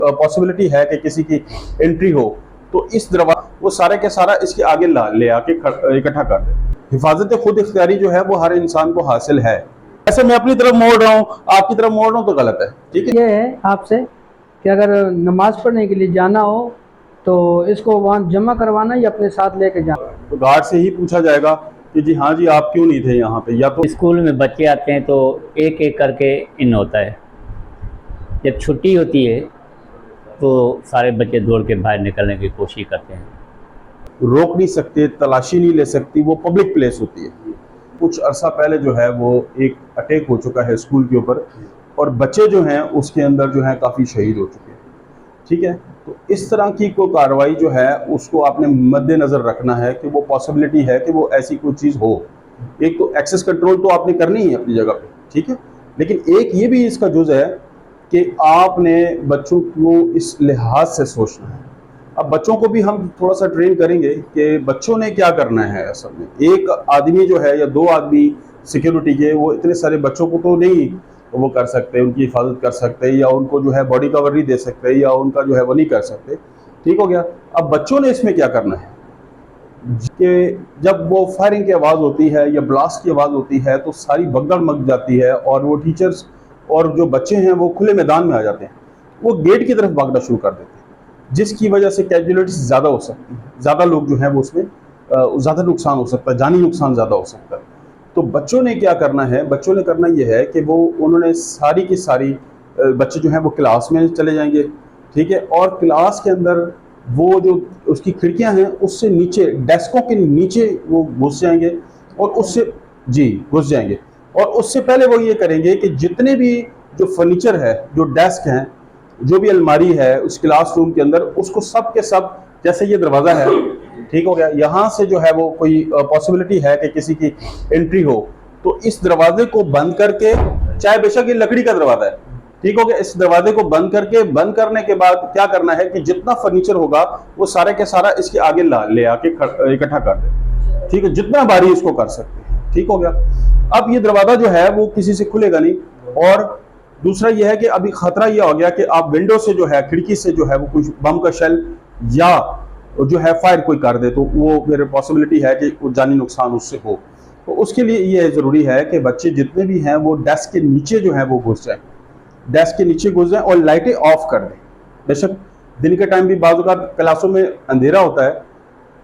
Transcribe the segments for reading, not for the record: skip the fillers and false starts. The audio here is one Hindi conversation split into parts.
पॉसिबिलिटी है कि किसी की एंट्री हो, तो इस दरवाजा वो सारे के सारा इसके आगे ले आके इकट्ठा कर दे। हिफाजत खुद इख्तियारी जो है वो हर इंसान को हासिल है। ऐसे मैं अपनी तरफ मोड़ रहा हूँ, आपकी तरफ मोड़ रहा हूँ तो गलत है। ठीक है, ये है आपसे कि अगर नमाज पढ़ने के लिए जाना हो तो इसको वहाँ जमा करवाना या अपने साथ लेके जाना? तो गार्ड से ही पूछा जाएगा कि जी हाँ जी आप क्यों नहीं थे यहाँ पे। या तो स्कूल में बच्चे आते हैं तो एक एक करके इन होता है। जब छुट्टी होती है तो सारे बच्चे दौड़ के बाहर निकलने की कोशिश करते हैं। रोक नहीं सकते, तलाशी नहीं ले सकती, वो पब्लिक प्लेस होती है। कुछ अरसा पहले जो है वो एक अटैक हो चुका है स्कूल के ऊपर, और बच्चे जो हैं उसके अंदर जो है काफ़ी शहीद हो चुके हैं। ठीक है, तो इस तरह की कोई कार्रवाई जो है उसको आपने मद्देनज़र रखना है कि वो पॉसिबिलिटी है कि वो ऐसी कोई चीज़ हो। एक तो एक्सेस कंट्रोल तो आपने करनी है अपनी जगह पे, ठीक है, लेकिन एक ये भी इसका जुज़ है कि आपने बच्चों को इस लिहाज से सोचना है। अब बच्चों को भी हम थोड़ा सा ट्रेन करेंगे कि बच्चों ने क्या करना है। असल में एक आदमी जो है या दो आदमी सिक्योरिटी के, वो इतने सारे बच्चों को तो नहीं वो कर सकते, उनकी हिफाजत कर सकते, या उनको जो है बॉडी कवर नहीं दे सकते, या उनका जो है वो नहीं कर सकते। ठीक हो गया। अब बच्चों ने इसमें क्या करना है कि जब वो फायरिंग की आवाज़ होती है या ब्लास्ट की आवाज़ होती है तो सारी भगदड़ मच जाती है, और वो टीचर्स और जो बच्चे हैं वो खुले मैदान में आ जाते हैं, वो गेट की तरफ भागना शुरू कर देते हैं, जिसकी वजह से कैजुअलिटीज ज़्यादा हो सकती हैं, ज़्यादा लोग जो हैं वो उसमें ज़्यादा नुकसान हो सकता है, जानी नुकसान ज़्यादा हो सकता है। तो बच्चों ने क्या करना है, बच्चों ने करना ये है कि वो उन्होंने सारी की सारी बच्चे जो हैं वो क्लास में चले जाएंगे। ठीक है, और क्लास के अंदर वो जो उसकी खिड़कियां हैं उससे नीचे, डेस्कों के नीचे वो घुस जाएंगे, और उससे घुस जाएंगे, और उससे पहले वो ये करेंगे कि जितने भी जो फर्नीचर है, जो डेस्क हैं, जो भी अलमारी है उस क्लासरूम के अंदर, उसको सब के सब, जैसे ये दरवाज़ा है, ठीक हो गया, यहाँ से जो है वो कोई पॉसिबिलिटी है कि किसी की एंट्री हो, तो इस दरवाजे को बंद करके, चाहे बेशक ये लकड़ी का दरवाजा है, ठीक हो गया, इस दरवाजे को बंद करके, बंद करने के बाद क्या करना है कि जितना फर्नीचर होगा वो सारे के सारा इसके आगे ले आके इकट्ठा कर दे। ठीक है, जितना बारी इसको कर सकते हैं। ठीक हो गया। अब ये दरवाजा जो है वो किसी से खुलेगा नहीं, और दूसरा ये है कि अभी खतरा ये हो गया कि आप विंडो से जो है, खिड़की से जो है वो कुछ बम का शेल या जो है फायर कोई कर दे, तो वो फिर पॉसिबिलिटी है कि वो जानी नुकसान उससे हो। तो उसके लिए ये ज़रूरी है कि बच्चे जितने भी हैं वो डेस्क के नीचे जो है वो घुस जाएं, डेस्क के नीचे घुस जाएं, और लाइटें ऑफ कर दें। बेशक दिन के टाइम भी बाज़ औक़ात क्लासों में अंधेरा होता है,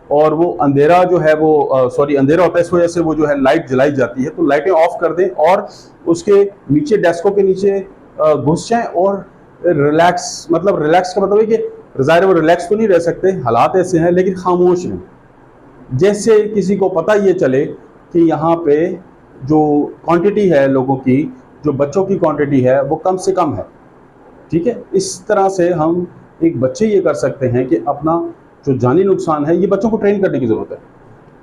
और वो अंधेरा जो है वो अंधेरा होता है, इस वजह से वो जो है लाइट जलाई जाती है, तो लाइटें ऑफ कर दें और उसके नीचे, डेस्कों के नीचे घुस जाएं, और रिलैक्स, मतलब रिलैक्स का मतलब है कि ज़ाहिर वो रिलैक्स तो नहीं रह सकते, हालात ऐसे हैं, लेकिन खामोश रहें, जैसे किसी को पता ये चले कि यहाँ पे जो क्वांटिटी है लोगों की, जो बच्चों की क्वांटिटी है वो कम से कम है। ठीक है, इस तरह से हम एक बच्चे ये कर सकते हैं कि अपना जो जानी नुकसान है, ये बच्चों को ट्रेन करने की ज़रूरत है।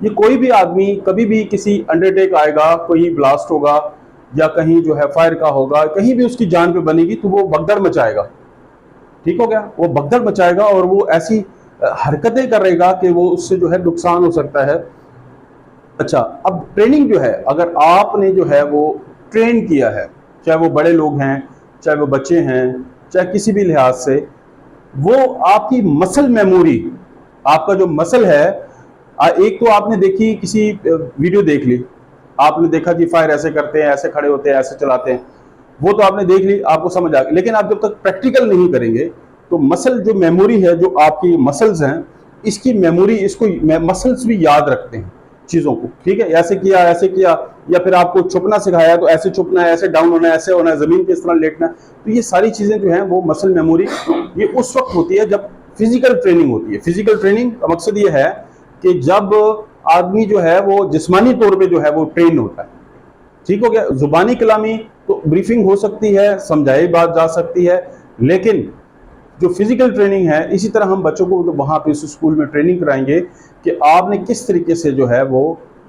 ये कोई भी आदमी कभी भी किसी अंडरटेक आएगा, कोई ब्लास्ट होगा या कहीं जो है फायर का होगा, कहीं भी उसकी जान पे बनेगी, तो वो भगदड़ मचाएगा। ठीक हो गया, वो भगदड़ मचाएगा और वो ऐसी हरकतें करेगा कि वो उससे जो है नुकसान हो सकता है। अच्छा, अब ट्रेनिंग जो है, अगर आपने जो है वो ट्रेन किया है, चाहे वो बड़े लोग हैं, चाहे वो बच्चे हैं, चाहे किसी भी लिहाज से, वो आपकी मसल मेमोरी, आपका जो मसल है, एक तो आपने देखी किसी वीडियो देख ली, आपने देखा जी फायर ऐसे करते हैं, ऐसे खड़े होते हैं, ऐसे चलाते हैं, वो तो आपने देख ली, आपको समझ आ गई। लेकिन आप जब तक प्रैक्टिकल नहीं करेंगे तो मसल जो मेमोरी है, जो आपकी मसल्स हैं, इसकी मेमोरी, इसको मसल्स भी याद रखते हैं चीज़ों को। ठीक है, ऐसे किया, ऐसे किया, या फिर आपको छुपना सिखाया तो ऐसे छुपना है, ऐसे डाउन होना है, ऐसे होना है, ज़मीन पे इस तरह लेटना है। तो ये सारी चीज़ें जो हैं वो मसल मेमोरी, ये उस वक्त होती है जब फिजिकल ट्रेनिंग होती है। फिजिकल ट्रेनिंग का मकसद ये है कि जब आदमी जो है वो जिस्मानी तौर पे जो है वो ट्रेन होता है। ठीक हो गया। जुबानी कलामी तो ब्रीफिंग हो सकती है, समझाई बात जा सकती है, लेकिन जो फिजिकल ट्रेनिंग है, इसी तरह हम बच्चों को तो वहाँ पे इस स्कूल में ट्रेनिंग कराएंगे कि आपने किस तरीके से जो है वो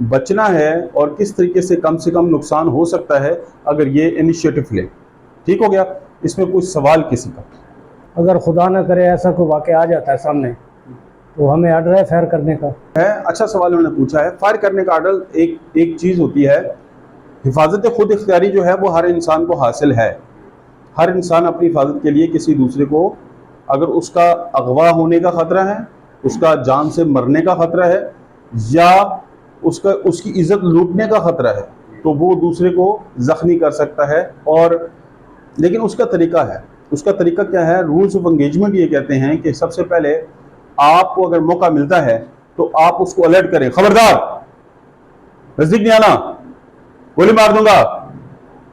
बचना है और किस तरीके से कम नुकसान हो सकता है अगर ये इनिशिएटिव ले। ठीक हो गया। इसमें कुछ सवाल किसी का? अगर खुदा ना करे ऐसा कोई वाक़या आ जाता है सामने, तो हमें आर्डर है फायर करने का? है, अच्छा सवाल उन्होंने पूछा है। फायर करने का आर्डर एक चीज़ होती है, हिफाजत खुद इख्तियारी जो है वो हर इंसान को हासिल है। हर इंसान अपनी हिफाजत के लिए किसी दूसरे को अगर उसका अगवा होने का खतरा है, उसका जान से मरने का खतरा है, या उसकी इज्जत लूटने का खतरा है, तो वो दूसरे को जख्मी कर सकता है। और लेकिन उसका तरीका है, उसका तरीका क्या है? रूल्स ऑफ एंगेजमेंट ये कहते हैं कि सबसे पहले आपको अगर मौका मिलता है तो आप उसको अलर्ट करें, खबरदार नजदीक नहीं आना, गोली मार दूंगा।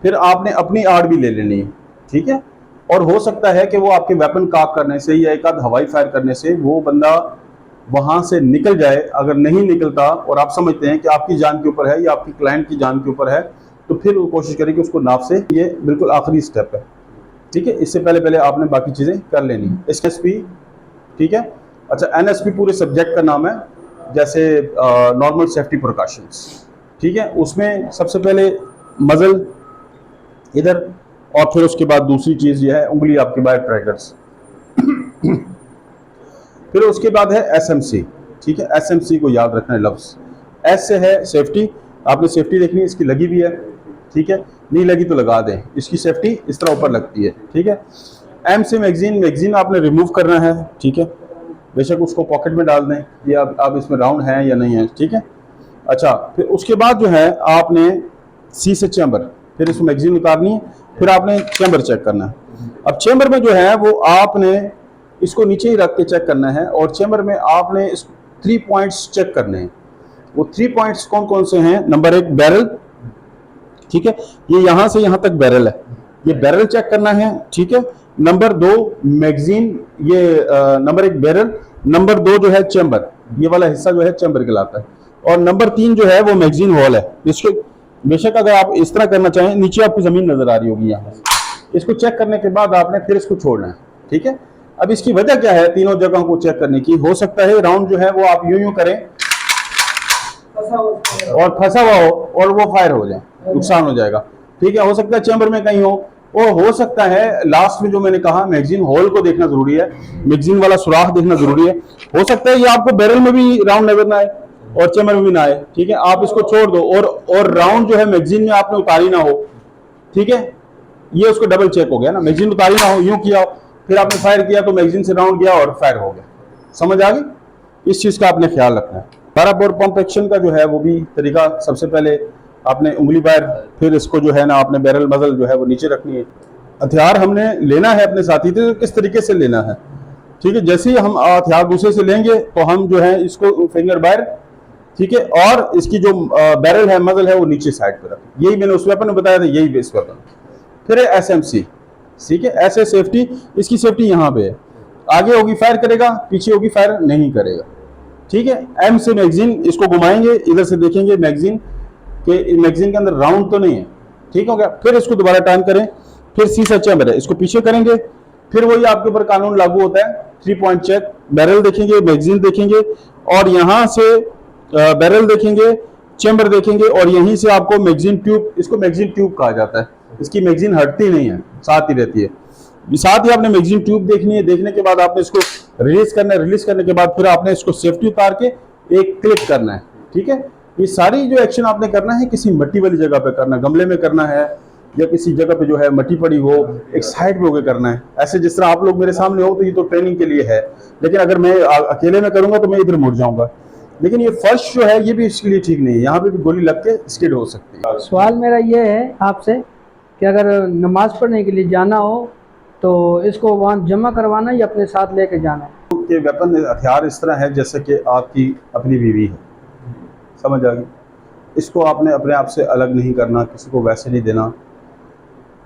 फिर आपने अपनी आड़ भी ले लेनी है, ठीक है। और हो सकता है कि वो आपके वेपन कॉक करने से या एक आध हवाई फायर करने से वो बंदा वहां से निकल जाए। अगर नहीं निकलता और आप समझते हैं कि आपकी जान के ऊपर है या आपकी क्लाइंट की जान के ऊपर है, तो फिर वो कोशिश करें कि उसको नाफ से, ये बिल्कुल आखिरी स्टेप है, ठीक है। इससे पहले आपने बाकी चीज़ें कर लेनी है। एसएसपी, ठीक है। अच्छा, एनएसपी पूरे सब्जेक्ट का नाम है, जैसे नॉर्मल सेफ्टी प्रिकॉशंस, ठीक है। उसमें सबसे पहले मजल इधर, और फिर उसके बाद दूसरी चीज़ यह है उंगली आपके बाहर ट्रैगर्स। फिर उसके बाद है एसएमसी, ठीक है। एसएमसी को याद रखना है लफ्ज़। एस से है सेफ्टी, आपने सेफ्टी देखनी है, इसकी लगी भी है, ठीक है। नहीं लगी तो लगा दें, इसकी सेफ्टी इस तरह ऊपर लगती है, ठीक है। एम से मैगजीन, मैगजीन आपने रिमूव करना है, ठीक है। बेशक उसको पॉकेट में डाल दें, ये अब इसमें राउंड है या नहीं है, ठीक है। अच्छा, फिर उसके बाद जो है आपने सी से चैम्बर, फिर इसमें मैगजीन उतारनी है, फिर आपने चैम्बर चेक करना है। अब चैम्बर में जो है वो आपने इसको नीचे ही रख के चेक करना है, और चैम्बर में आपने इस 3 पॉइंट्स चेक करने हैं। वो 3 पॉइंट्स कौन कौन से हैं? नंबर 1 बैरल, ठीक है, ये यहां से यहां तक बैरल है, ये बैरल चेक करना है, ठीक है। नंबर 2 मैगजीन, ये नंबर 1 बैरल, नंबर 2 जो है चैम्बर, ये वाला हिस्सा जो है चैम्बर कहलाता है, और नंबर 3 जो है वो मैगजीन हॉल है। इसको बेशक अगर आप इस तरह करना चाहें, नीचे आपको जमीन नजर आ रही होगी यहाँ से। इसको चेक करने के बाद आपने फिर इसको छोड़ना है, ठीक है। अब इसकी वजह क्या है तीनों जगहों को चेक करने की? हो सकता है राउंड जो है वो आप यूं करें और फंसा हुआ हो और वो फायर हो जाए, नुकसान हो जाएगा, ठीक है। हो सकता है चैम्बर में कहीं हो सकता है लास्ट में जो मैंने कहा मैगजीन होल को देखना जरूरी है, मैगजीन वाला सुराख देखना जरूरी है। हो सकता है ये आपको बैरल में भी राउंड नजर ना आए और चैम्बर में भी ना आए, ठीक है। आप इसको छोड़ दो, और राउंड जो है मैगजीन में आपने उतारी ना हो, ठीक है। ये उसको डबल चेक हो गया ना, मैगजीन उतारी ना हो, यूं किया फिर आपने फायर किया तो मैगजीन से राउंड गया और फायर हो गया, समझ आ गई? इस चीज का आपने ख्याल रखना है। बराबर पंप एक्शन का जो है वो भी तरीका, सबसे पहले आपने उंगली बाहर, फिर इसको जो है ना आपने बैरल मजल जो है वो नीचे रखनी है। हथियार हमने लेना है अपने साथी से, तो किस तरीके से लेना है, ठीक है। जैसे ही हम हथियार दूसरे से लेंगे तो हम जो है इसको फिंगर बाहर, ठीक है, और इसकी जो बैरल है मजल है वो नीचे साइड पर रखें। यही मैंने उस वेपन में बताया था, यही बेस वेपन। फिर है एसएमसी, ठीक है, ऐसे सेफ्टी, इसकी सेफ्टी यहाँ पे है, आगे होगी फायर करेगा, पीछे होगी फायर नहीं करेगा, ठीक है। एम से मैगजीन, इसको घुमाएंगे, इधर से देखेंगे मैगजीन के, मैगजीन के अंदर राउंड तो नहीं है, ठीक हो गया। फिर इसको दोबारा टर्न करें, फिर सी से चैम्बर है, इसको पीछे करेंगे, फिर वही आपके ऊपर कानून लागू होता है, 3 पॉइंट चेक, बैरल देखेंगे, मैगजीन देखेंगे, और यहां से बैरल देखेंगे, चैम्बर देखेंगे, और यहीं से आपको मैगजीन ट्यूब, इसको मैगजीन ट्यूब कहा जाता है, इसकी मैगजीन हटती नहीं है, साथ ही रहती है। साथ ही आपने मैगजीन ट्यूब देखनी है, देखने के बाद आपने इसको रिलीज करना है, रिलीज करने के बाद फिर आपने इसको सेफ्टी उतार के एक क्लिक करना है, ठीक है। ये सारी जो एक्शन आपने करना है किसी मिट्टी वाली जगह पे करना है, गमले में करना है, या किसी जगह पे जो है मिट्टी पड़ी हो, एक साइड पे होकर करना है। ऐसे जिस तरह आप लोग मेरे सामने हो तो ये तो ट्रेनिंग के लिए है, लेकिन अगर मैं अकेले में करूंगा तो मैं इधर मुड़ जाऊंगा। लेकिन ये फर्श जो है ये भी इसके लिए ठीक नहीं है, यहाँ पे भी गोली लग के स्किड हो सकती है। सवाल मेरा ये है आपसे कि अगर नमाज पढ़ने के लिए जाना हो तो इसको वहाँ जमा करवाना या अपने साथ लेके जाना है? कि वेपन हथियार इस तरह है जैसे कि आपकी अपनी बीवी है, समझ आ गई? इसको आपने अपने आप से अलग नहीं करना, किसी को वैसे नहीं देना।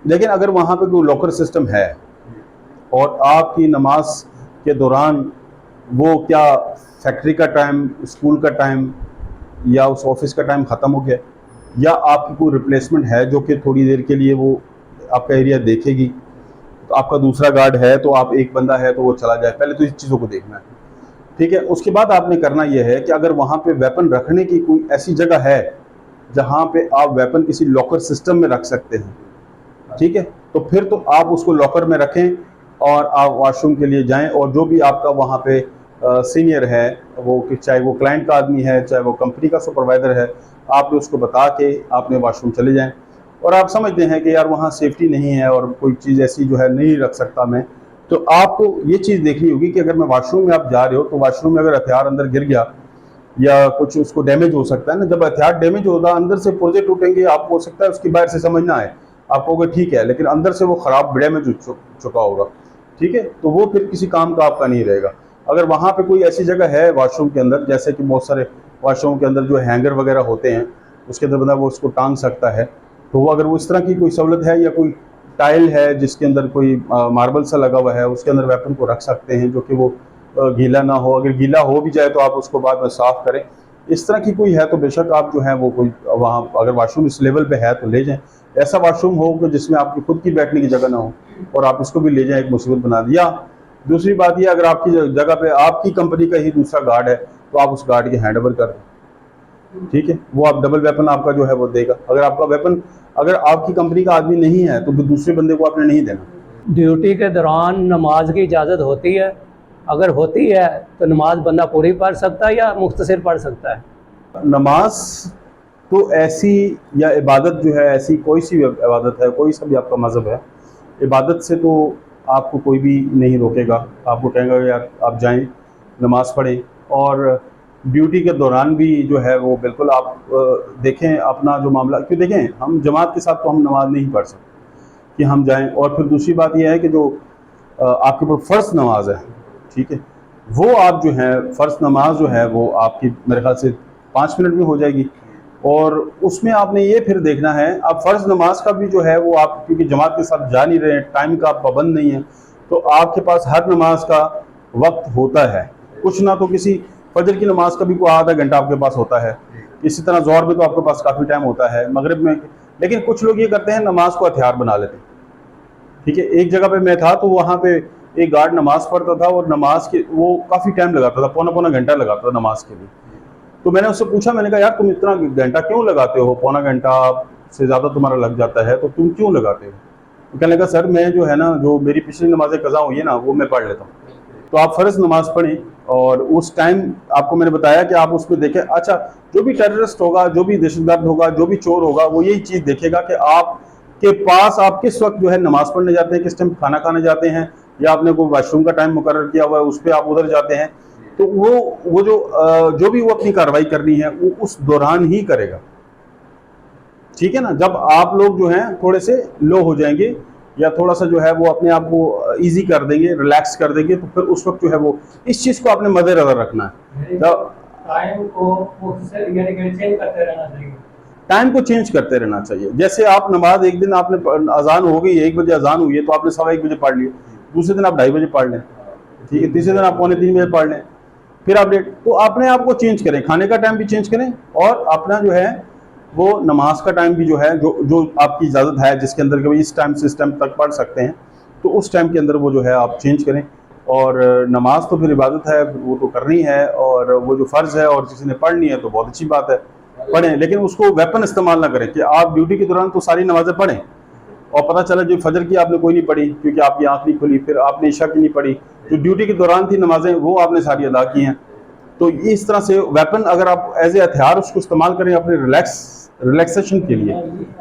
लेकिन अगर वहाँ पे कोई लॉकर सिस्टम है और आपकी नमाज के दौरान वो क्या फैक्ट्री का टाइम, स्कूल का टाइम या उस ऑफिस का टाइम ख़त्म हो गया, या आपकी कोई रिप्लेसमेंट है जो कि थोड़ी देर के लिए वो आपका एरिया देखेगी, तो आपका दूसरा गार्ड है तो आप एक बंदा है तो वो चला जाए, पहले तो इस चीज़ों को देखना है, ठीक है। उसके बाद आपने करना यह है कि अगर वहाँ पे वेपन रखने की कोई ऐसी जगह है जहाँ पे आप वेपन किसी लॉकर सिस्टम में रख सकते हैं, ठीक है, तो फिर तो आप उसको लॉकर में रखें और आप वॉशरूम के लिए जाएं, और जो भी आपका वहाँ पे सीनियर है, वो चाहे वो क्लाइंट का आदमी है चाहे वो कंपनी का सुपरवाइजर है, आपने उसको बता के आपने वॉशरूम चले जाएं। और आप समझते हैं कि यार वहाँ सेफ्टी नहीं है और कोई चीज़ ऐसी जो है नहीं रख सकता मैं, तो आपको ये चीज़ देखनी होगी कि अगर मैं वॉशरूम में आप जा रहे हो तो वॉशरूम में अगर हथियार अंदर गिर गया या कुछ उसको डैमेज हो सकता है ना, जब हथियार डैमेज होगा अंदर से पुर्जे टूटेंगे, आपको हो सकता है उसकी बाहर से समझ ना आए, आप कहोगे ठीक है, लेकिन अंदर से वो खराब डैमेज हो चुका होगा, ठीक है, तो वो फिर किसी काम का आपका नहीं रहेगा। अगर वहाँ पे कोई ऐसी जगह है वॉशरूम के अंदर, जैसे कि बहुत सारे वॉशरूम के अंदर जो हैंगर वगैरह होते हैं उसके अंदर बंदा वो उसको टांग सकता है, तो वो अगर वो इस तरह की कोई सहूलत है या कोई टाइल है जिसके अंदर कोई मार्बल सा लगा हुआ है, उसके अंदर वेपन को रख सकते हैं जो कि वो गीला ना हो, अगर गीला हो भी जाए तो आप उसको बाद में साफ़ करें। इस तरह की कोई है तो बेशक आप जो है वो कोई वहाँ अगर वॉशरूम इस लेवल पे है तो ले जाएं। ऐसा वॉशरूम हो कि जिसमें आपकी खुद की बैठने की जगह ना हो और आप इसको भी ले जाएं, एक मुसीबत बना दिया। दूसरी बात ये, अगर आपकी जगह पे आपकी कंपनी का ही दूसरा गार्ड है तो आप उस गार्ड के हैंड ओवर कर दें, ठीक है, वो आप डबल वेपन आपका जो है वो देगा। अगर आपका वेपन अगर आपकी कंपनी का आदमी नहीं है तो दूसरे बंदे को आपने नहीं देना। ड्यूटी के दौरान नमाज की इजाज़त होती है? अगर होती है तो नमाज बंदा पूरी पढ़ सकता है या मुख्तसर पढ़ सकता है? नमाज तो ऐसी या इबादत जो है, ऐसी कोई सी इबादत है, कोई सा भी आपका मज़हब है, इबादत से तो आपको कोई भी नहीं रोकेगा, आपको कहेगा यार आप जाएं नमाज़ पढ़ें। और ड्यूटी के दौरान भी जो है वो बिल्कुल आप देखें अपना जो मामला, क्यों देखें हम जमात के साथ तो हम नमाज नहीं पढ़ सकते कि हम जाएं। और फिर दूसरी बात यह है कि जो आपके ऊपर फ़र्ज़ नमाज है, ठीक है, वो आप जो है फ़र्ज़ नमाज जो है वो आपकी मेरे ख्याल से 5 मिनट में हो जाएगी। और उसमें आपने ये फिर देखना है, आप फ़र्ज़ नमाज का भी जो है वो आप क्योंकि जमात के साथ जा नहीं रहे हैं, टाइम का आप पाबंद नहीं है, तो आपके पास हर नमाज का वक्त होता है, कुछ ना तो किसी फजर की नमाज का भी कोई आधा घंटा आपके पास होता है, इसी तरह ज़ोहर में तो आपके पास काफ़ी टाइम होता है, मगरिब में। लेकिन कुछ लोग ये करते हैं नमाज को हथियार बना लेते हैं, ठीक है। एक जगह पे मैं था तो वहाँ पे एक गार्ड नमाज पढ़ता था और नमाज के वो काफ़ी टाइम लगाता था, पौना पौना घंटा लगाता था नमाज के लिए। तो मैंने उससे पूछा, मैंने कहा यार तुम इतना घंटा क्यों लगाते हो, पौना घंटा से ज़्यादा तुम्हारा लग जाता है तो तुम क्यों लगाते हो? तो कहने लगा सर मैं जो है ना, जो मेरी पिछली नमाज़ें कज़ा हुई है ना वो मैं पढ़ लेता हूँ। तो आप फ़र्ज़ नमाज पढ़ें और उस टाइम आपको मैंने बताया कि आप उसमें देखें, अच्छा जो भी टेररिस्ट होगा, जो भी दहशतगर्द होगा, जो भी चोर होगा, वो यही चीज़ देखेगा कि आपके पास आप किस वक्त जो है नमाज़ पढ़ने जाते हैं, किस टाइम खाना खाने जाते हैं, या आपने कोई वॉशरूम का टाइम मुकर्रर किया हुआ है उस पर आप उधर जाते हैं, तो वो जो भी वो अपनी कार्रवाई करनी है वो उस दौरान ही करेगा, ठीक है ना। जब आप लोग जो हैं थोड़े से लो हो जाएंगे या थोड़ा सा जो है वो अपने आप को ईजी कर देंगे, रिलैक्स कर देंगे, तो फिर उस वक्त जो है वो इस चीज़ को आपने मद्देनजर रखना है। टाइम को चेंज करते रहना चाहिए। टाइम को चेंज करते रहना चाहिए। जैसे आप नमाज एक दिन आपने अजान हो गई 1 बजे अजान हुई है तो आपने 1:15 बजे पढ़ ली, दूसरे दिन आप 2:30 बजे पढ़ लें, ठीक है, तीसरे दिन आप 2:45 बजे पढ़ लें, फिर आप लेट, तो अपने आप को चेंज करें, खाने का टाइम भी चेंज करें और अपना जो है वो नमाज का टाइम भी जो है जो आपकी इजाज़त है जिसके अंदर कि इस टाइम से इस टाइम तक पढ़ सकते हैं, तो उस टाइम के अंदर वो जो है आप चेंज करें। और नमाज तो फिर इबादत है, वो तो करनी है, और वो जो फ़र्ज़ है और किसी ने पढ़नी है तो बहुत अच्छी बात है, पढ़ें, लेकिन उसको वेपन इस्तेमाल ना करें कि आप ड्यूटी के दौरान तो सारी नमाज़ें पढ़ें और पता चला जो फजर की आपने कोई नहीं पढ़ी क्योंकि आपकी आँख नहीं खुली, फिर आपने इशा की नहीं पढ़ी, जो ड्यूटी के दौरान थी नमाजें वो आपने सारी अदा की हैं। तो इस तरह से वेपन अगर आप एज ए हथियार उसको इस्तेमाल करें अपने रिलैक्सेशन के लिए,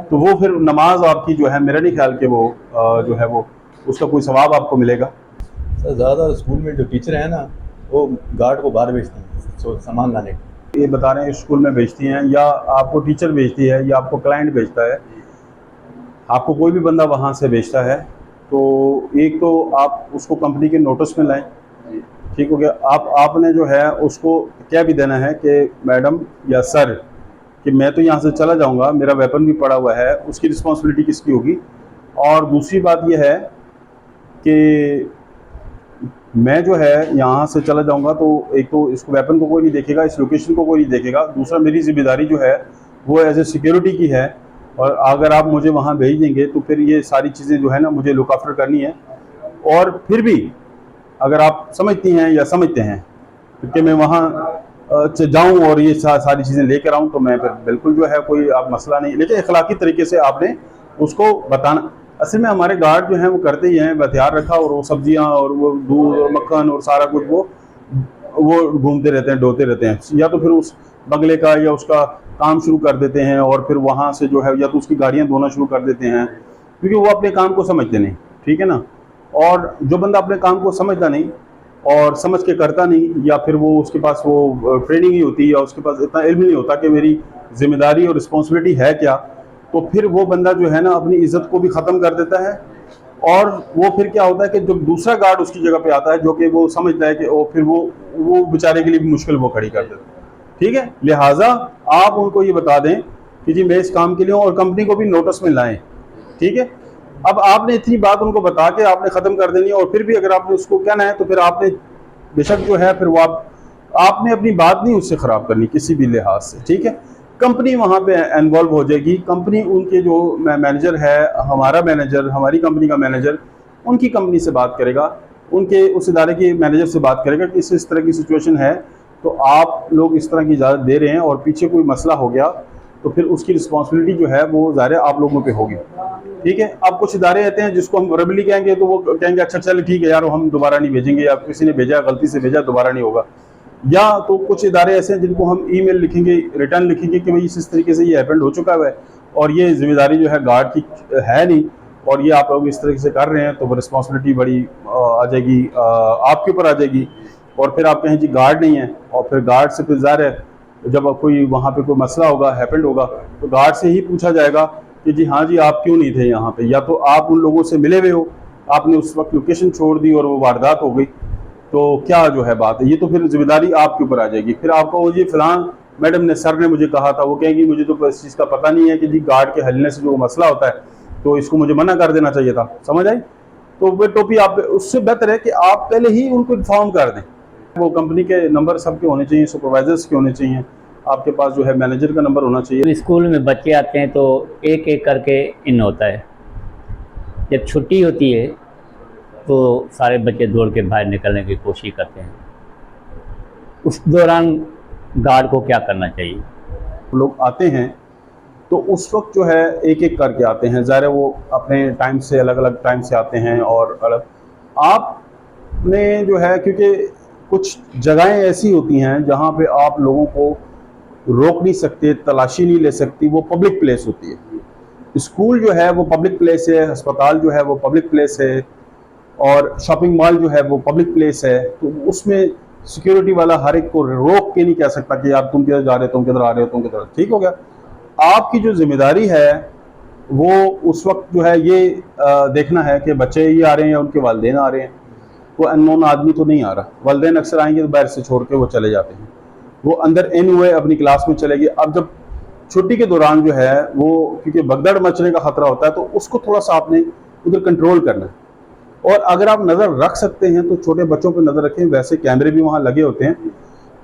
तो वो फिर नमाज आपकी जो है मेरा नहीं ख्याल कि वो जो है वो उसका कोई सवाब आपको मिलेगा। सर ज़्यादा स्कूल में जो टीचर हैं ना वो गार्ड को बाहर भेजते हैं सामान लाने को। ये बता रहे हैं स्कूल में भेजती हैं या आपको टीचर भेजती है या आपको क्लाइंट भेजता है, आपको कोई भी बंदा वहाँ से भेजता है, तो एक तो आप उसको कंपनी के नोटिस में लाएं, ठीक हो गया। आपने जो है उसको क्या भी देना है कि मैडम या सर कि मैं तो यहाँ से चला जाऊँगा, मेरा वेपन भी पड़ा हुआ है, उसकी रिस्पॉन्सिबिलिटी किसकी होगी। और दूसरी बात यह है कि मैं जो है यहाँ से चला जाऊँगा तो एक तो इस वेपन को कोई नहीं देखेगा, इस लोकेशन को कोई नहीं देखेगा, दूसरा मेरी जिम्मेदारी जो है वो एज ए सिक्योरिटी की है, और अगर आप मुझे वहाँ भेज देंगे तो फिर ये सारी चीज़ें जो है ना मुझे लुक आफ्टर करनी है। और फिर भी अगर आप समझती हैं या समझते हैं कि मैं वहाँ जाऊँ और ये सारी चीज़ें लेकर आऊँ तो मैं फिर बिल्कुल जो है कोई आप मसला नहीं, लेकिन अखलाकी तरीके से आपने उसको बताना। असल में हमारे गार्ड जो हैं वो करते ही हैं, हथियार रखा और वो सब्जियां और वो दूध और मक्खन और सारा कुछ वो घूमते रहते हैं, ढोते रहते हैं, या तो फिर उस बगले का या उसका काम शुरू कर देते हैं और फिर वहाँ से जो है या तो उसकी गाड़ियाँ धोना शुरू कर देते हैं क्योंकि वो अपने काम को समझते नहीं, ठीक है ना। और जो बंदा अपने काम को समझता नहीं और समझ के करता नहीं, या फिर वो उसके पास वो ट्रेनिंग नहीं होती या उसके पास इतना इल्म नहीं होता कि मेरी जिम्मेदारी और रिस्पॉन्सिबिलिटी है क्या, तो फिर वो बंदा जो है ना अपनी इज्जत को भी ख़त्म कर देता है। और वो फिर क्या होता है कि जब दूसरा गार्ड उसकी जगह पे आता है जो कि वो समझता है कि फिर वो बेचारे के लिए भी मुश्किल वो खड़ी कर देता है। ठीक है, लिहाजा आप उनको ये बता दें कि जी मैं इस काम के लिए हूँ, और कंपनी को भी नोटिस में लाएं। ठीक है, अब आपने इतनी बात उनको बता के आपने ख़त्म कर देनी है, और फिर भी अगर आपने उसको कहना है तो फिर आपने बेशक जो है फिर वो आपने अपनी बात नहीं उससे ख़राब करनी किसी भी लिहाज से। ठीक है, कंपनी वहाँ पे इन्वॉल्व हो जाएगी, कंपनी उनके जो मैनेजर है, हमारा मैनेजर, हमारी कंपनी का मैनेजर, उनकी कंपनी से बात करेगा, उनके उस इदारे के मैनेजर से बात करेगा कि इस तरह की सिचुएशन है, तो आप लोग इस तरह की इजाज़त दे रहे हैं और पीछे कोई मसला हो गया तो फिर उसकी रिस्पॉन्सिबिलिटी जो है वो ज़ाहिर है आप लोगों पे होगी। ठीक है, अब कुछ इदारे रहते हैं जिसको हम वर्बली कहेंगे तो वो कहेंगे अच्छा चल ठीक है यार हम दोबारा नहीं भेजेंगे, या किसी ने भेजा गलती से भेजा दोबारा नहीं होगा। या तो कुछ इदारे ऐसे हैं जिनको हम ईमेल लिखेंगे, रिटर्न लिखेंगे कि भाई इस तरीके से ये हैपेंड हो चुका है और ये जिम्मेदारी जो है गार्ड की है नहीं, और ये आप लोग इस तरीके से कर रहे हैं, तो वो रिस्पॉन्सिबिलिटी बड़ी आ जाएगी आपके ऊपर आ जाएगी। और फिर आप कहें जी गार्ड नहीं है, और फिर गार्ड से फिर ज़ाहिर है जब कोई वहाँ पे कोई मसला होगा, हैपेंड होगा, तो गार्ड से ही पूछा जाएगा कि जी हाँ जी आप क्यों नहीं थे यहाँ पे, या तो आप उन लोगों से मिले हुए हो, आपने उस वक्त लोकेशन छोड़ दी और वो वारदात हो गई, तो क्या जो है बात है, ये तो फिर जिम्मेदारी आपके ऊपर आ जाएगी। फिर आपको वो जी फिलहाल मैडम ने, सर ने मुझे कहा था, वो कहेंगी मुझे तो इस चीज़ का पता नहीं है कि जी गार्ड के हलने से जो मसला होता है तो इसको मुझे मना कर देना चाहिए था, समझ आई। तो वो टोपी आप, उससे बेहतर है कि आप पहले ही उनको इन्फॉर्म कर दें। वो कंपनी के नंबर सबके होने चाहिए, सुपरवाइजर्स के होने चाहिए, आपके पास जो है मैनेजर का नंबर होना चाहिए। तो स्कूल में बच्चे आते हैं तो एक एक करके इन होता है। जब छुट्टी होती है तो सारे बच्चे दौड़ के बाहर निकलने की कोशिश करते हैं। उस दौरान गार्ड को क्या करना चाहिए? लोग आते हैं तो उस वक्त जो है एक एक करके आते हैं, ज़ाहिर है वो अपने टाइम से अलग अलग टाइम से आते हैं, और अलग आपने जो है, क्योंकि कुछ जगहें ऐसी होती हैं जहाँ पे आप लोगों को रोक नहीं सकते, तलाशी नहीं ले सकती, वो पब्लिक प्लेस होती है। स्कूल जो है वो पब्लिक प्लेस है, अस्पताल जो है वो पब्लिक प्लेस है, और शॉपिंग मॉल जो है वो पब्लिक प्लेस है। तो उसमें सिक्योरिटी वाला हर एक को रोक के नहीं कह सकता कि यार तुम किधर जा रहे हो, तुम किधर आ रहे हो, तुम किधर। ठीक हो गया, आपकी जो जिम्मेदारी है वो उस वक्त जो है ये देखना है कि बच्चे ही आ रहे हैं या उनके वालिदैन आ रहे हैं। वो अननोन आदमी तो नहीं आ रहा, वालिदैन अक्सर आएंगे तो बाहर से छोड़ के वो चले जाते हैं, वो अंदर इन हुए अपनी क्लास में चले गए। अब जब छुट्टी के दौरान जो है वो, क्योंकि भगदड़ मचने का खतरा होता है, तो उसको थोड़ा सा आपने उधर कंट्रोल करना है। और अगर आप नज़र रख सकते हैं तो छोटे बच्चों पर नज़र रखें, वैसे कैमरे भी वहाँ लगे होते हैं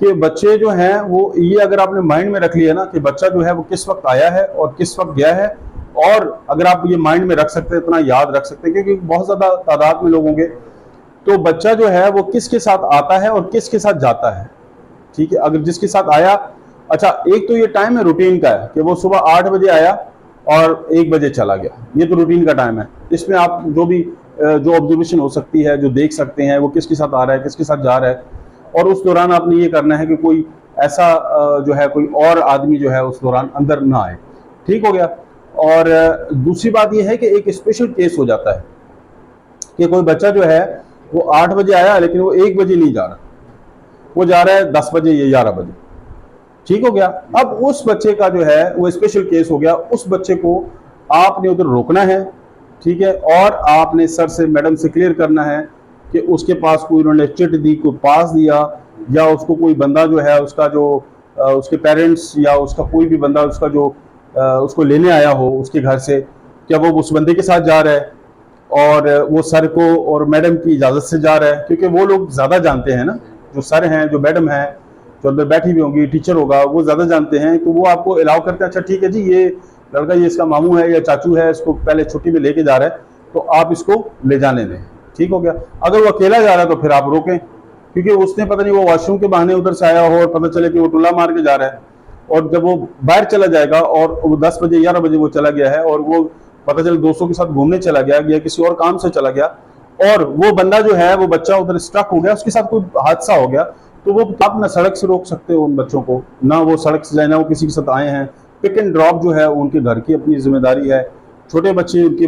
कि बच्चे जो हैं वो, ये अगर आपने माइंड में रख लिया ना कि बच्चा जो है वो किस वक्त आया है और किस वक्त गया है, और अगर आप ये माइंड में रख सकते हैं, इतना याद रख सकते हैं, क्योंकि बहुत ज़्यादा तादाद में लोग होंगे, तो बच्चा जो है वो किसके साथ आता है और किसके साथ जाता है। ठीक है, अगर जिसके साथ आया, अच्छा एक तो ये टाइम है रूटीन का है कि वो सुबह 8 बजे आया और 1 बजे चला गया, ये तो रूटीन का टाइम है। इसमें आप जो भी जो ऑब्जर्वेशन हो सकती है, जो देख सकते हैं वो किसके साथ आ रहा है, किसके साथ जा रहा है, और उस दौरान आपने ये करना है कि कोई ऐसा जो है कोई और आदमी जो है उस दौरान अंदर ना आए। ठीक हो गया। और दूसरी बात ये है कि एक स्पेशल केस हो जाता है कि कोई बच्चा जो है वो 8 बजे आया लेकिन वो 1 बजे नहीं जा रहा, वो जा रहा है 10 बजे या 11 बजे। ठीक हो गया। अब उस बच्चे का जो है वो स्पेशल केस हो गया, उस बच्चे को आपने उधर रोकना है। ठीक है, और आपने सर से, मैडम से क्लियर करना है कि उसके पास कोई उन्होंने चिट दी, कोई पास दिया, या उसको कोई बंदा जो है उसका जो उसके पेरेंट्स या उसका कोई भी बंदा उसका जो उसको लेने आया हो उसके घर से, क्या वो उस बंदे के साथ जा रहा है और वो सर को और मैडम की इजाज़त से जा रहा है, क्योंकि वो लोग ज़्यादा जानते हैं ना, जो सर हैं, जो मैडम हैं, जो अंदर बैठी हुई होंगी, टीचर होगा, वो ज़्यादा जानते हैं, तो वो आपको अलाउ करते हैं। अच्छा ठीक है जी, ये लड़का, ये इसका मामू है या चाचू है, इसको पहले छुट्टी में लेके जा रहा है, तो आप इसको ले जाने दें। ठीक हो गया। अगर वो अकेला जा रहा है तो फिर आप रोकें, क्योंकि उसने पता नहीं वो वॉशरूम के बहाने उधर से आया हो और पता चले कि वो टुल्ला मार के जा रहा है, और जब वो बाहर चला जाएगा और वो 10 बजे 11 बजे वो चला गया है और वो पता चले दोस्तों के साथ घूमने चला गया या किसी और काम से चला गया, और वो बंदा जो है वो बच्चा उधर स्ट्रक हो गया, उसके साथ कोई हादसा हो गया, तो वो आप ना सड़क से रोक सकते हो उन बच्चों को, ना वो सड़क से जाए, ना वो किसी के साथ आए हैं। पिक एंड ड्रॉप जो है उनके घर की अपनी जिम्मेदारी है, छोटे बच्चे उनके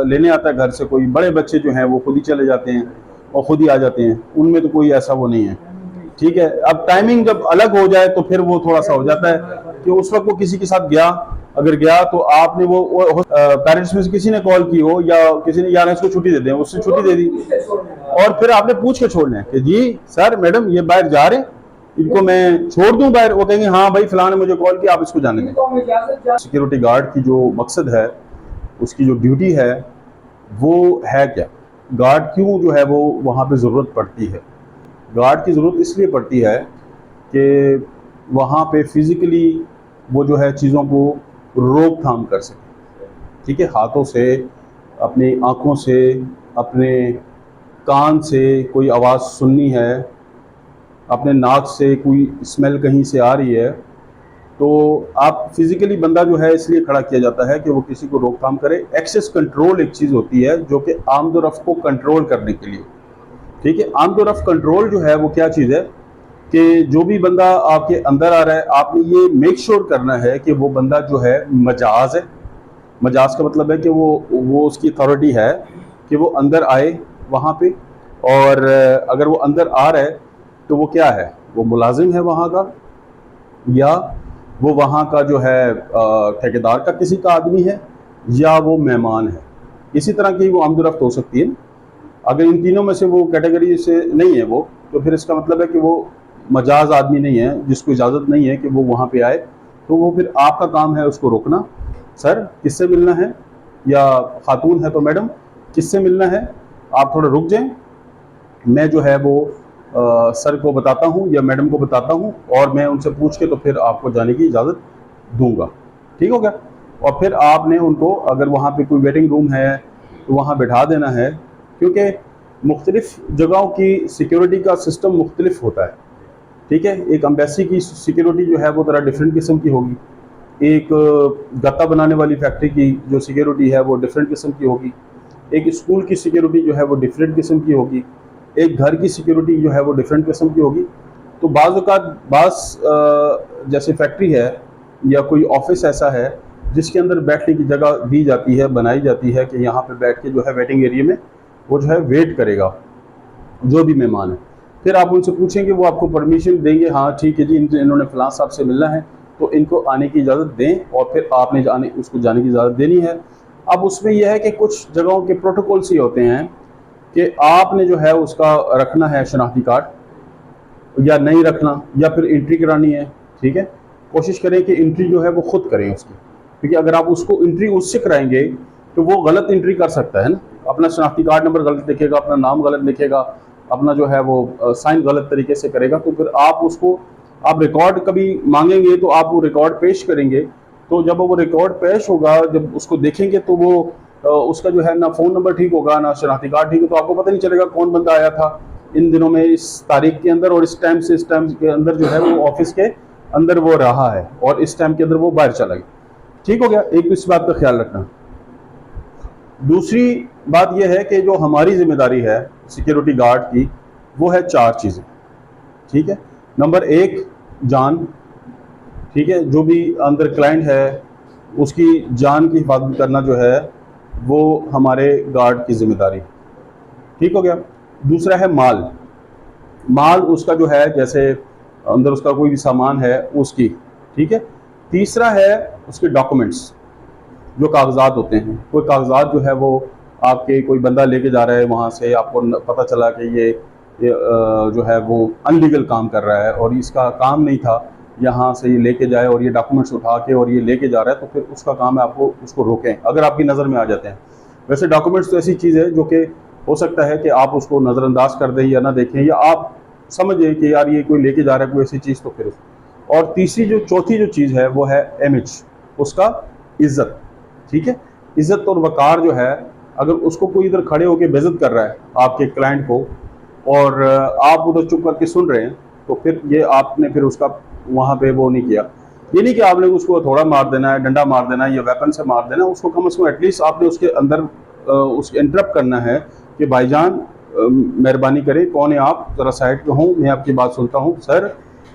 लेने आता है घर से कोई, बड़े बच्चे जो हैं वो खुद ही चले जाते हैं और खुद ही आ जाते हैं, उनमें तो कोई ऐसा वो नहीं है। ठीक है, अब टाइमिंग जब अलग हो जाए तो फिर वो थोड़ा सा हो जाता है कि उस वक्त वो किसी के साथ गया, अगर गया तो आपने वो पेरेंट्स में से किसी ने कॉल की हो या किसी ने यार इसको छुट्टी दे दें, उसने छुट्टी दे दी और फिर आपने पूछ के छोड़ना है कि जी सर मैडम ये बाहर जा रहे हैं, इनको मैं छोड़ दूं बाहर, वो कहेंगे हाँ भाई फलां ने मुझे कॉल किया, आप इसको जाने दें। सिक्योरिटी गार्ड की जो मकसद है, उसकी जो ड्यूटी है वो है क्या, गार्ड क्यों जो है वो वहाँ पे ज़रूरत पड़ती है। गार्ड की ज़रूरत इसलिए पड़ती है कि वहाँ पे फिज़िकली वो जो है चीज़ों को रोकथाम कर सके। ठीक है, हाथों से, अपनी आँखों से, अपने कान से कोई आवाज़ सुननी है, अपने नाक से कोई स्मेल कहीं से आ रही है, तो आप फिज़िकली बंदा जो है इसलिए खड़ा किया जाता है कि वो किसी को रोकथाम करे। एक्सेस कंट्रोल एक चीज़ होती है जो कि आमदोरफ्त को कंट्रोल करने के लिए। ठीक है, आमदोरफ्त कंट्रोल जो है वो क्या चीज़ है कि जो भी बंदा आपके अंदर आ रहा है, आपने ये मेक श्योर करना है कि वो बंदा जो है मजाज है। मजाज का मतलब है कि वो उसकी अथॉरिटी है कि वो अंदर आए वहाँ पे, और अगर वो अंदर आ रहा है तो वो क्या है, वो मुलाजिम है वहाँ का, या वो वहाँ का जो है ठेकेदार का किसी का आदमी है, या वो मेहमान है। इसी तरह की वो आमदोरफ्त हो सकती है। अगर इन तीनों में से वो कैटेगरी से नहीं है वो, तो फिर इसका मतलब है कि वो मजाज आदमी नहीं है, जिसको इजाज़त नहीं है कि वो वहाँ पे आए, तो वो फिर आपका काम है उसको रोकना। सर किससे मिलना है, या खातून है तो मैडम किससे मिलना है, आप थोड़ा रुक जाएं, मैं जो है वो सर को बताता हूँ या मैडम को बताता हूँ, और मैं उनसे पूछ के तो फिर आपको जाने की इजाज़त दूंगा। ठीक हो गया। और फिर आपने उनको, अगर वहाँ पे कोई वेटिंग रूम है तो वहाँ बैठा देना है, क्योंकि मुख्तलिफ़ जगहों की सिक्योरिटी का सिस्टम मुख्तलिफ होता है। ठीक है, एक एम्बेसी की सिक्योरिटी जो है वो ज़रा डिफरेंट किस्म की होगी, एक गत्ता बनाने वाली फैक्ट्री की जो सिक्योरिटी है वो डिफरेंट किस्म की होगी, एक स्कूल की सिक्योरिटी जो है वो डिफरेंट किस्म की होगी, एक घर की सिक्योरिटी जो है वो डिफरेंट किस्म की होगी। तो बाज़ जैसे फैक्ट्री है या कोई ऑफिस ऐसा है जिसके अंदर बैठने की जगह दी जाती है, बनाई जाती है कि यहाँ पे बैठ के जो है वेटिंग एरिया में वो जो है वेट करेगा जो भी मेहमान है। फिर आप उनसे पूछेंगे, वो आपको परमिशन देंगे, हाँ ठीक है जी इन्होंने फलां साहब से मिलना है तो इनको आने की इजाज़त दें, और फिर आपने उसको जाने की इजाज़त देनी है। अब उसमें यह है कि कुछ जगहों के प्रोटोकॉल्स ये होते हैं कि आपने जो है उसका रखना है शनाख्ती कार्ड, या नहीं रखना, या फिर एंट्री करानी है। ठीक है, कोशिश करें कि एंट्री जो है वो खुद करें उसकी, क्योंकि अगर आप उसको एंट्री उससे कराएंगे तो वो गलत एंट्री कर सकता है ना, अपना शनाख्ती कार्ड नंबर गलत लिखेगा, अपना नाम गलत लिखेगा, अपना जो है वो साइन गलत तरीके से करेगा, तो फिर आप रिकॉर्ड कभी मांगेंगे तो आप वो रिकॉर्ड पेश करेंगे, तो जब वो रिकॉर्ड पेश होगा, जब उसको देखेंगे तो वो उसका जो है ना फ़ोन नंबर ठीक होगा ना शनाख्ती कार्ड ठीक है, तो आपको पता नहीं चलेगा कौन बंदा आया था इन दिनों में, इस तारीख के अंदर, और इस टाइम से इस टाइम के अंदर जो है वो ऑफिस के अंदर वो रहा है, और इस टाइम के अंदर वो बाहर चला गया। ठीक हो गया, एक तो इस बात का ख्याल रखना। दूसरी बात यह है कि जो हमारी जिम्मेदारी है सिक्योरिटी गार्ड की, वो है 4 चीज़ें। ठीक है, नंबर 1 जान। ठीक है, जो भी अंदर क्लाइंट है उसकी जान की हिफाजत करना जो है वो हमारे गार्ड की जिम्मेदारी। ठीक हो गया। दूसरा है माल उसका जो है, जैसे अंदर उसका कोई भी सामान है उसकी। ठीक है। तीसरा है उसके डॉक्यूमेंट्स, जो कागजात होते हैं। कोई कागजात जो है वो आपके कोई बंदा लेके जा रहा है वहाँ से, आपको पता चला कि ये जो है वो अनलीगल काम कर रहा है और इसका काम नहीं था यहाँ से ये लेके जाए और ये डॉक्यूमेंट्स उठा के और ये लेके जा रहा है, तो फिर उसका काम है आपको उसको रोकें अगर आपकी नज़र में आ जाते हैं। वैसे डॉक्यूमेंट्स तो ऐसी चीज़ है जो कि हो सकता है कि आप उसको नज़रअंदाज कर दें या ना देखें, या आप समझें कि यार ये कोई लेके जा रहा है कोई ऐसी चीज़, तो फिर और चौथी जो चीज़ है वो है इमेज, उसका इज़्ज़त। ठीक है, इज़्ज़त और वक़ार जो है, अगर उसको कोई इधर खड़े होकर बेइज्जत कर रहा है आपके क्लाइंट को और आप उधर चुप करके सुन रहे हैं, तो फिर ये आपने फिर उसका वहाँ पे वो नहीं किया। ये नहीं कि आपने उसको थोड़ा मार देना है, डंडा मार देना है या वेपन से मार देना है, उसको कम से कम एटलीस्ट आपने उसके अंदर उसके इंटरप्ट करना है कि भाईजान मेहरबानी करें, कौन है आप, ज़रा साइड पे हूँ, मैं आपकी बात सुनता हूँ। सर,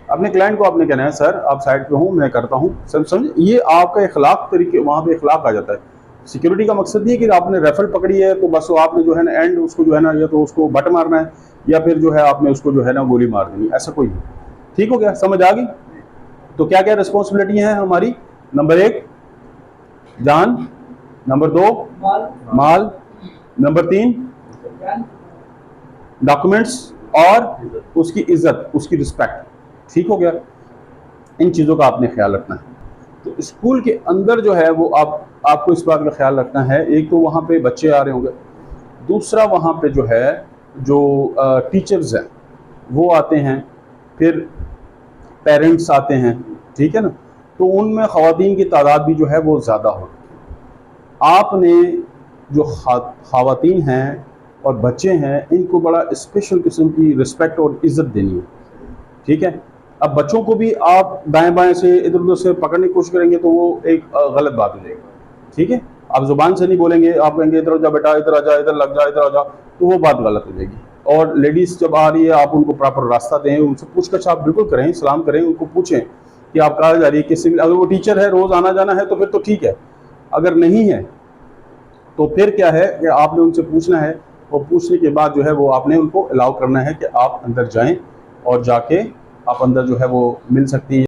अपने क्लाइंट को आपने कहना है सर आप साइड पे हूँ, मैं करता हूँ। समझ, ये आपका इखलाक तरीके, वहाँ पे इखलाक आ जाता है। सिक्योरिटी का मकसद नहीं है कि आपने राइफल पकड़ी है तो बस आपने जो है ना एंड उसको जो है ना या तो उसको बट मारना है या फिर जो है आपने उसको जो है ना गोली मार देनी, ऐसा कोई नहीं। ठीक हो गया, समझ आ गई? तो क्या क्या रिस्पॉन्सिबिलिटी हैं हमारी? नंबर 1 जान, नंबर 2 माल, नंबर 3 डॉक्यूमेंट्स और उसकी इज्जत, उसकी रिस्पेक्ट। ठीक हो गया, इन चीज़ों का आपने ख्याल रखना है। तो स्कूल के अंदर जो है वो आपको इस बात का ख्याल रखना है, एक तो वहाँ पे बच्चे आ रहे होंगे, दूसरा वहाँ पे जो है जो टीचर्स हैं वो आते हैं, फिर पेरेंट्स आते हैं, ठीक है ना, तो उनमें ख़वातीन की तादाद भी जो है वो ज़्यादा होती है। आपने जो ख़वातीन हैं और बच्चे हैं इनको बड़ा स्पेशल किस्म की रिस्पेक्ट और इज़्ज़त देनी है, ठीक है। अब बच्चों को भी आप दाएं बाएं से इधर उधर से पकड़ने की कोशिश करेंगे तो वो एक गलत बात हो जाएगी, ठीक है। आप ज़ुबान से नहीं बोलेंगे, आप कहेंगे इधर जा बेटा, इधर आ जा, इधर लग जा, इधर आ जा, तो वो बात गलत हो जाएगी। और लेडीज़ जब आ रही है आप उनको प्रॉपर रास्ता दें, उनसे पूछताछ आप बिल्कुल करें, सलाम करें, उनको पूछें कि आप कहाँ जा रही है, किससे, अगर वो टीचर है रोज़ आना जाना है तो फिर तो ठीक है, अगर नहीं है तो फिर क्या है कि आपने उनसे पूछना है और पूछने के बाद जो है वो आपने उनको अलाउ करना है कि आप अंदर जाएं और जाके आप अंदर जो है वो मिल सकती है।